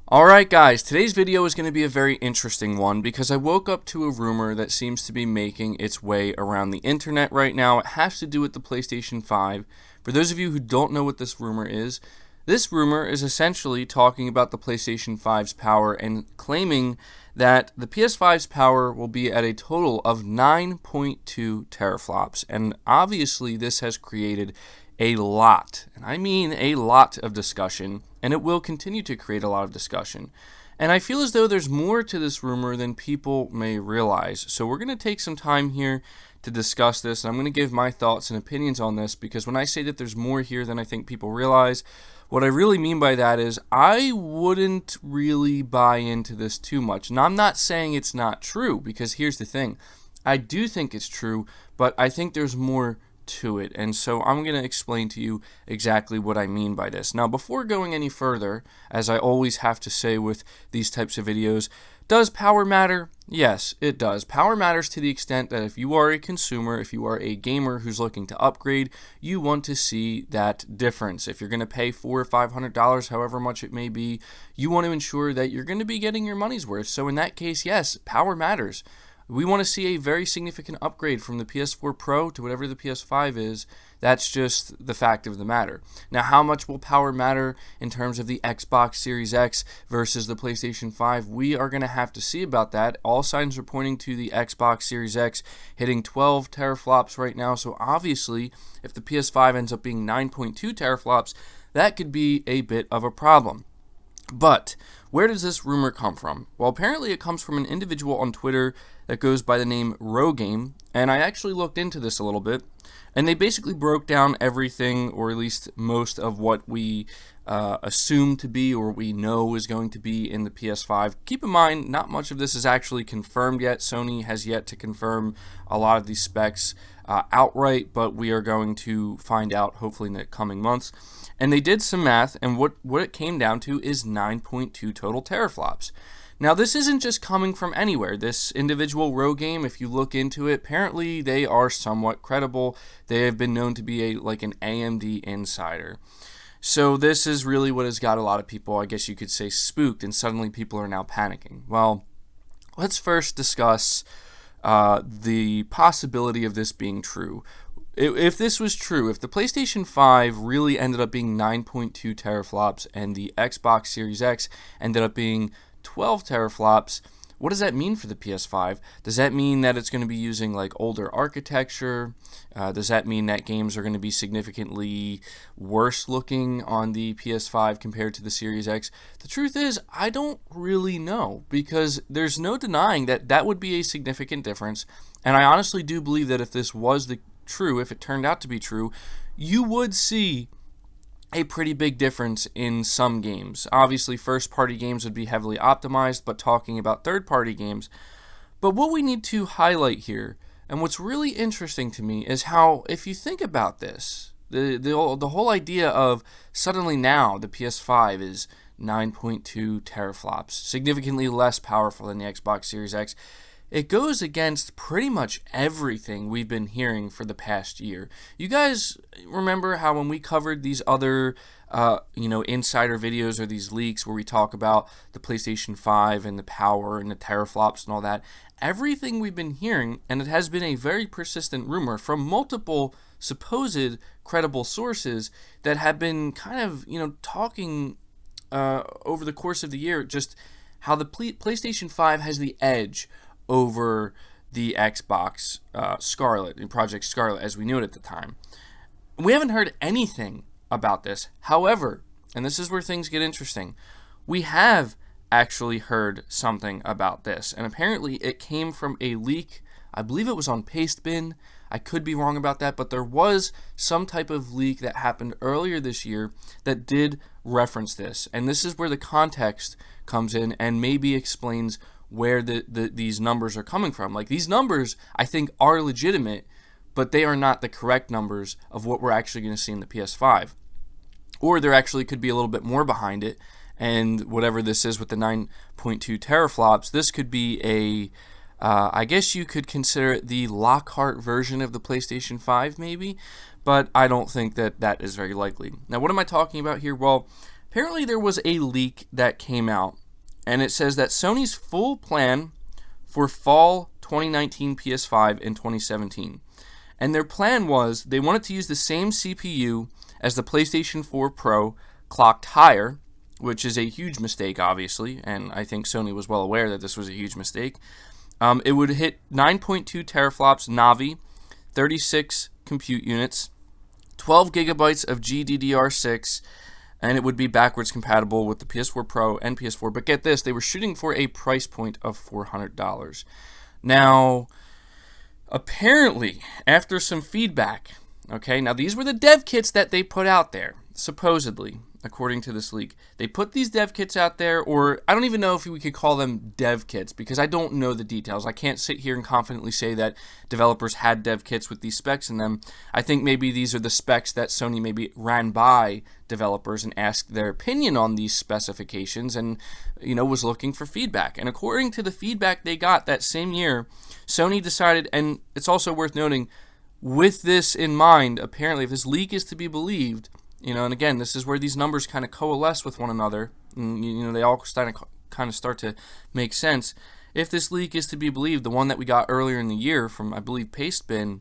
Alright guys, today's video is going to be a very interesting one because I woke up to a rumor that seems to be making its way around the internet right now. It has to do with the PlayStation 5. For those of you who don't know what this rumor is essentially talking about the PlayStation 5's power and claiming that the PS5's power will be at a total of 9.2 teraflops. And obviously this has created a lot, and I mean a lot of discussion, and it will continue to create a lot of discussion. And I feel as though there's more to this rumor than people may realize. So we're going to take some time here to discuss this, and I'm going to give my thoughts and opinions on this, because when I say that there's more here than I think people realize, what I really mean by that is I wouldn't really buy into this too much. And I'm not saying it's not true, because here's the thing. I do think it's true, but I think there's more to it, and so I'm going to explain to you exactly what I mean by this. Now, before going any further, as I always have to say with these types of videos, does power matter? Yes, it does. Power matters to the extent that if you are a consumer, if you are a gamer who's looking to upgrade, you want to see that difference. If you're going to pay $400 or $500, however much it may be, you want to ensure that you're going to be getting your money's worth. So in that case, yes, power matters. We want to see a very significant upgrade from the PS4 Pro to whatever the PS5 is. That's just the fact of the matter. Now, how much will power matter in terms of the Xbox Series X versus the PlayStation 5? We are going to have to see about that. All signs are pointing to the Xbox Series X hitting 12 teraflops right now. So obviously, if the PS5 ends up being 9.2 teraflops, that could be a bit of a problem. But where does this rumor come from? Well, apparently it comes from an individual on Twitter that goes by the name Rogame, and I actually looked into this a little bit, and they basically broke down everything, or at least most of what we assume to be or we know is going to be in the PS5. Keep in mind, not much of this is actually confirmed yet. Sony has yet to confirm a lot of these specs outright, but we are going to find out hopefully in the coming months. And they did some math, and what it came down to is 9.2 total teraflops. Now, this isn't just coming from anywhere. This individual Rogame, if you look into it, apparently they are somewhat credible. They have been known to be like an AMD insider. So this is really what has got a lot of people, I guess you could say, spooked, and suddenly people are now panicking. Well, let's first discuss the possibility of this being true. If this was true, if the PlayStation 5 really ended up being 9.2 teraflops and the Xbox Series X ended up being 12 teraflops, what does that mean for the PS5? Does that mean that it's going to be using like older architecture? Does that mean that games are going to be significantly worse looking on the PS5 compared to the Series X? The truth is, I don't really know, because there's no denying that that would be a significant difference. And I honestly do believe that if this was true, if it turned out to be true, you would see a pretty big difference in some games. Obviously, first-party games would be heavily optimized, but talking about third-party games. But what we need to highlight here, and what's really interesting to me, is how, if you think about this, the whole idea of suddenly now the PS5 is 9.2 teraflops, significantly less powerful than the Xbox Series X, it goes against pretty much everything we've been hearing for the past year. You guys remember how when we covered these other, insider videos or these leaks where we talk about the PlayStation 5 and the power and the teraflops and all that, everything we've been hearing, and it has been a very persistent rumor from multiple supposed credible sources that have been kind of, talking over the course of the year, just how the PlayStation 5 has the edge over the Xbox Scarlet and Project Scarlet as we knew it at the time. We haven't heard anything about this. However, and this is where things get interesting, we have actually heard something about this, and apparently it came from a leak. I believe it was on Pastebin. I could be wrong about that, but there was some type of leak that happened earlier this year that did reference this, and this is where the context comes in and maybe explains where these numbers are coming from. Like, these numbers, I think, are legitimate, but they are not the correct numbers of what we're actually going to see in the PS5. Or there actually could be a little bit more behind it, and whatever this is with the 9.2 teraflops, this could be I guess you could consider it the Lockhart version of the PlayStation 5, maybe, but I don't think that is very likely. Now, what am I talking about here? Well, Apparently there was a leak that came out, and it says that Sony's full plan for fall 2019 PS5 in 2017. And their plan was they wanted to use the same CPU as the PlayStation 4 Pro, clocked higher, which is a huge mistake, obviously, and I think Sony was well aware that this was a huge mistake. It would hit 9.2 teraflops Navi, 36 compute units, 12 gigabytes of GDDR6, and it would be backwards compatible with the PS4 Pro and PS4. But get this, they were shooting for a price point of $400. Now, apparently, after some feedback, okay, now these were the dev kits that they put out there, supposedly, according to this leak. They put these dev kits out there, or I don't even know if we could call them dev kits, because I don't know the details. I can't sit here and confidently say that developers had dev kits with these specs in them. I think maybe these are the specs that Sony maybe ran by developers and asked their opinion on these specifications and, was looking for feedback. And according to the feedback they got that same year, Sony decided, and it's also worth noting, with this in mind, apparently, if this leak is to be believed, and again, this is where these numbers kind of coalesce with one another, and, they all kind of start to make sense. If this leak is to be believed, the one that we got earlier in the year from, I believe, Pastebin,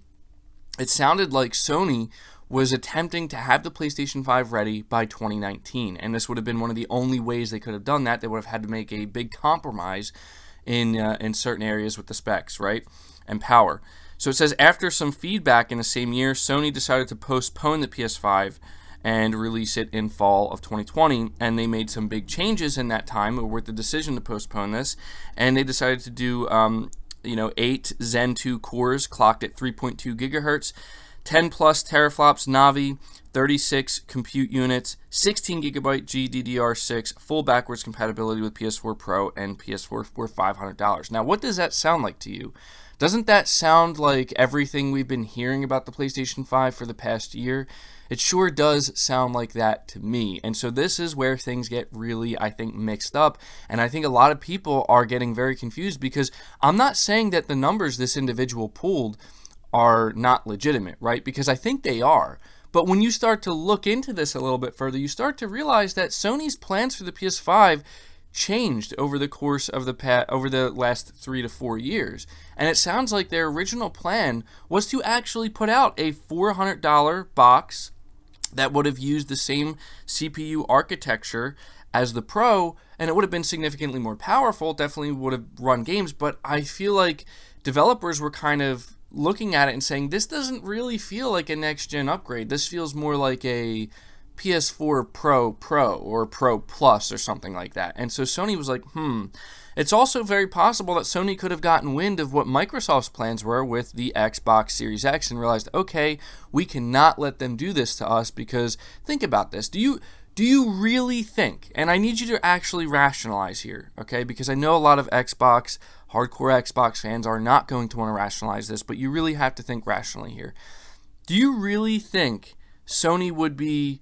it sounded like Sony was attempting to have the PlayStation 5 ready by 2019, and this would have been one of the only ways they could have done that. They would have had to make a big compromise in certain areas with the specs, right, and power. So it says, after some feedback in the same year, Sony decided to postpone the PS5 and release it in fall of 2020, and they made some big changes in that time with the decision to postpone this, and they decided to do 8 Zen 2 cores clocked at 3.2 gigahertz, 10 plus teraflops Navi, 36 compute units, 16 gigabyte GDDR6, full backwards compatibility with PS4 Pro and PS4 for $500. Now, what does that sound like to you? Doesn't that sound like everything we've been hearing about the PlayStation 5 for the past year? It sure does sound like that to me. And so this is where things get really, I think, mixed up. And I think a lot of people are getting very confused, because I'm not saying that the numbers this individual pulled are not legitimate, right? Because I think they are. But when you start to look into this a little bit further, you start to realize that Sony's plans for the PS5 changed over the course of over the last 3 to 4 years. And it sounds like their original plan was to actually put out a $400 box that would have used the same CPU architecture as the Pro, and it would have been significantly more powerful, definitely would have run games, but I feel like developers were kind of looking at it and saying, this doesn't really feel like a next-gen upgrade. This feels more like a PS4 Pro or Pro Plus or something like that. And so Sony was like, It's also very possible that Sony could have gotten wind of what Microsoft's plans were with the Xbox Series X and realized, okay, we cannot let them do this to us, because think about this. Do you really think, and I need you to actually rationalize here, okay, because I know a lot of hardcore Xbox fans are not going to want to rationalize this, but you really have to think rationally here. Do you really think Sony would be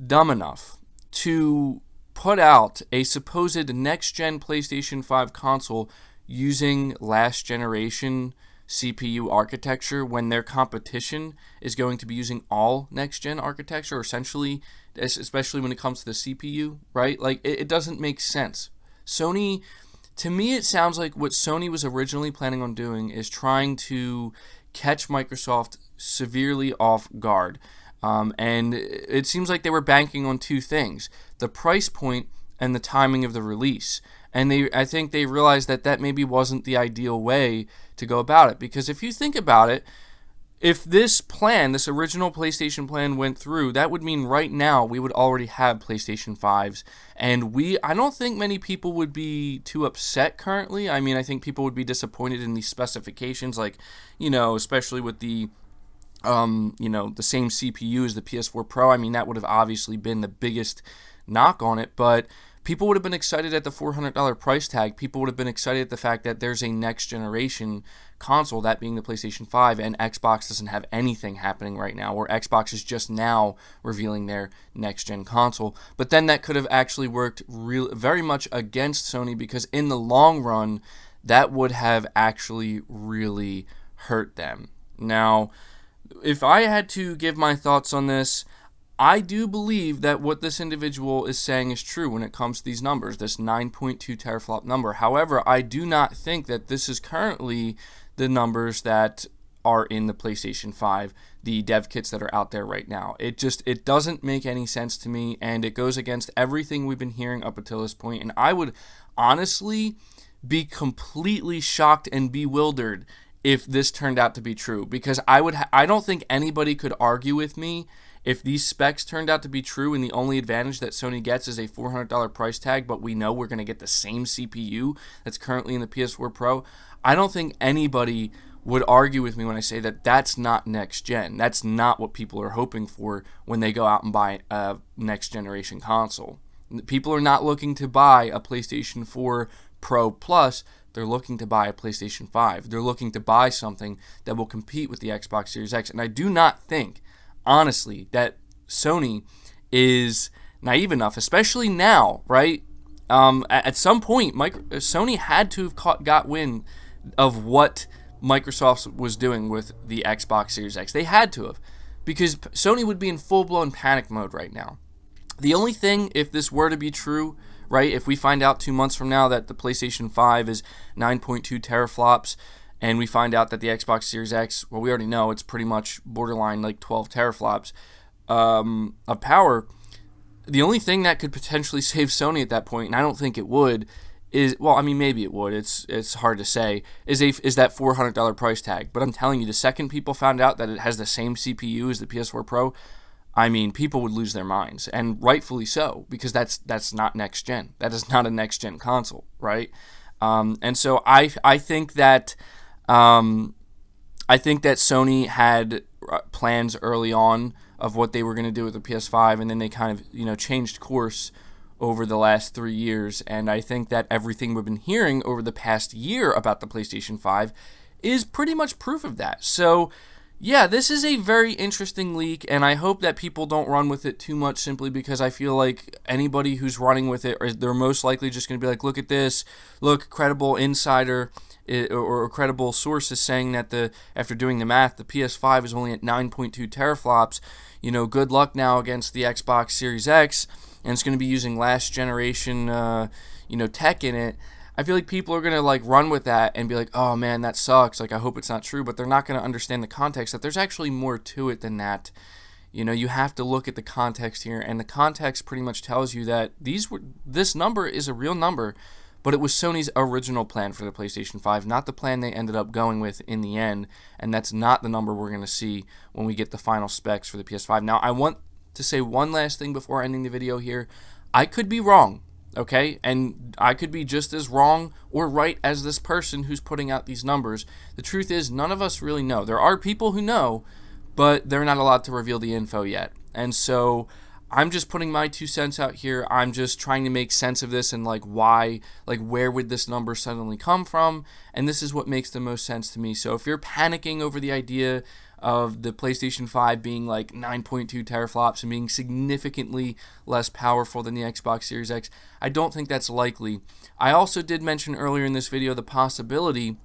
dumb enough to put out a supposed next-gen PlayStation 5 console using last-generation CPU architecture when their competition is going to be using all next-gen architecture, or essentially, especially when it comes to the CPU, right? Like, it doesn't make sense. Sony, to me, it sounds like what Sony was originally planning on doing is trying to catch Microsoft severely off guard. And it seems like they were banking on two things: the price point and the timing of the release. And I think they realized that maybe wasn't the ideal way to go about it. Because if you think about it, if this original PlayStation plan went through, that would mean right now we would already have PlayStation 5s. And I don't think many people would be too upset currently. I mean, I think people would be disappointed in these specifications, like, especially with the the same CPU as the PS4 Pro. I mean, that would have obviously been the biggest knock on it, but people would have been excited at the $400 price tag. People would have been excited at the fact that there's a next generation console, that being the PlayStation 5, and Xbox doesn't have anything happening right now, or Xbox is just now revealing their next gen console. But then that could have actually worked very much against Sony, because in the long run, that would have actually really hurt them. Now, if I had to give my thoughts on this, I do believe that what this individual is saying is true when it comes to these numbers, this 9.2 teraflop number. However, I do not think that this is currently the numbers that are in the PlayStation 5, the dev kits that are out there right now. It doesn't make any sense to me, and it goes against everything we've been hearing up until this point. And I would honestly be completely shocked and bewildered if this turned out to be true, because I don't think anybody could argue with me if these specs turned out to be true and the only advantage that Sony gets is a $400 price tag, but we know we're going to get the same CPU that's currently in the PS4 Pro. I don't think anybody would argue with me when I say that that's not next gen. That's not what people are hoping for when they go out and buy a next generation console. People are not looking to buy a PlayStation 4 Pro Plus. They're looking to buy a PlayStation 5. They're looking to buy something that will compete with the Xbox Series X. And I do not think, honestly, that Sony is naive enough, especially now, right? At some point, Sony had to have got wind of what Microsoft was doing with the Xbox Series X. They had to have, because Sony would be in full-blown panic mode right now. The only thing, if this were to be true, right, if we find out 2 months from now that the PlayStation 5 is 9.2 teraflops, and we find out that the Xbox Series X, well, we already know it's pretty much borderline like 12 teraflops of power, the only thing that could potentially save Sony at that point, and I don't think it would, is, well, I mean, maybe it would, it's hard to say, is that $400 price tag. But I'm telling you, the second people found out that it has the same CPU as the PS4 Pro, I mean, people would lose their minds, and rightfully so, because that's not next gen. That is not a next gen console, right? And so I think that Sony had plans early on of what they were going to do with the PS5, and then they kind of changed course over the last 3 years. And I think that everything we've been hearing over the past year about the PlayStation 5 is pretty much proof of that. So yeah, this is a very interesting leak, and I hope that people don't run with it too much, simply because I feel like anybody who's running with it, they're most likely just going to be like, look at this, look, credible insider or credible sources saying that after doing the math, the PS5 is only at 9.2 teraflops. Good luck now against the Xbox Series X, and it's going to be using last generation tech in it. I feel like people are going to run with that and be like, oh man, that sucks, I hope it's not true, but they're not going to understand the context, that there's actually more to it than that. You have to look at the context here, and the context pretty much tells you that this number is a real number, but it was Sony's original plan for the PlayStation 5, not the plan they ended up going with in the end, and that's not the number we're going to see when we get the final specs for the PS5. Now, I want to say one last thing before ending the video here. I could be wrong, okay? And I could be just as wrong or right as this person who's putting out these numbers. The truth is, none of us really know. There are people who know, but they're not allowed to reveal the info yet. And so I'm just putting my 2 cents out here. I'm just trying to make sense of this and why, where would this number suddenly come from? And this is what makes the most sense to me. So if you're panicking over the idea of the PlayStation 5 being 9.2 teraflops and being significantly less powerful than the Xbox Series X, I don't think that's likely. I also did mention earlier in this video the possibility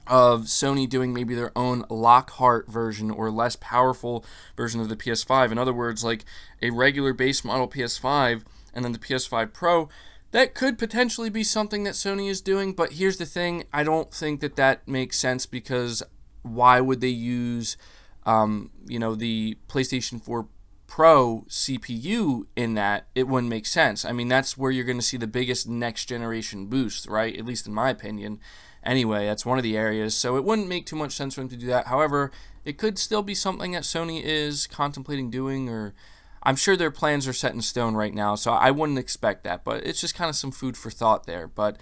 of Sony doing maybe their own Lockhart version or less powerful version of the PS5. In other words, a regular base model PS5 and then the PS5 Pro. That could potentially be something that Sony is doing, but here's the thing. I don't think that makes sense, because why would they use the PlayStation 4 Pro CPU in that? It wouldn't make sense. I mean, that's where you're going to see the biggest next generation boost, right? At least in my opinion. Anyway, that's one of the areas, so it wouldn't make too much sense for them to do that. However, it could still be something that Sony is contemplating doing, or I'm sure their plans are set in stone right now, so I wouldn't expect that, but it's just kind of some food for thought there. But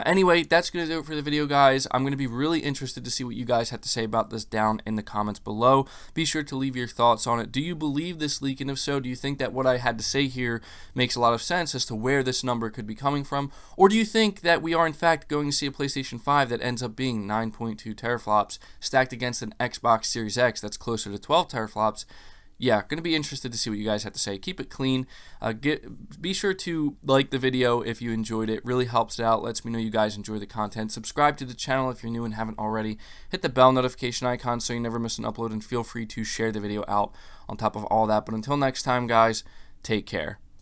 anyway, that's going to do it for the video, guys. I'm going to be really interested to see what you guys have to say about this down in the comments below. Be sure to leave your thoughts on it. Do you believe this leak? And if so, do you think that what I had to say here makes a lot of sense as to where this number could be coming from? Or do you think that we are in fact going to see a PlayStation 5 that ends up being 9.2 teraflops stacked against an Xbox Series X that's closer to 12 teraflops? Yeah, going to be interested to see what you guys have to say. Keep it clean. Be sure to like the video if you enjoyed it. Really helps it out. Lets me know you guys enjoy the content. Subscribe to the channel if you're new and haven't already. Hit the bell notification icon so you never miss an upload, and feel free to share the video out on top of all that. But until next time, guys, take care.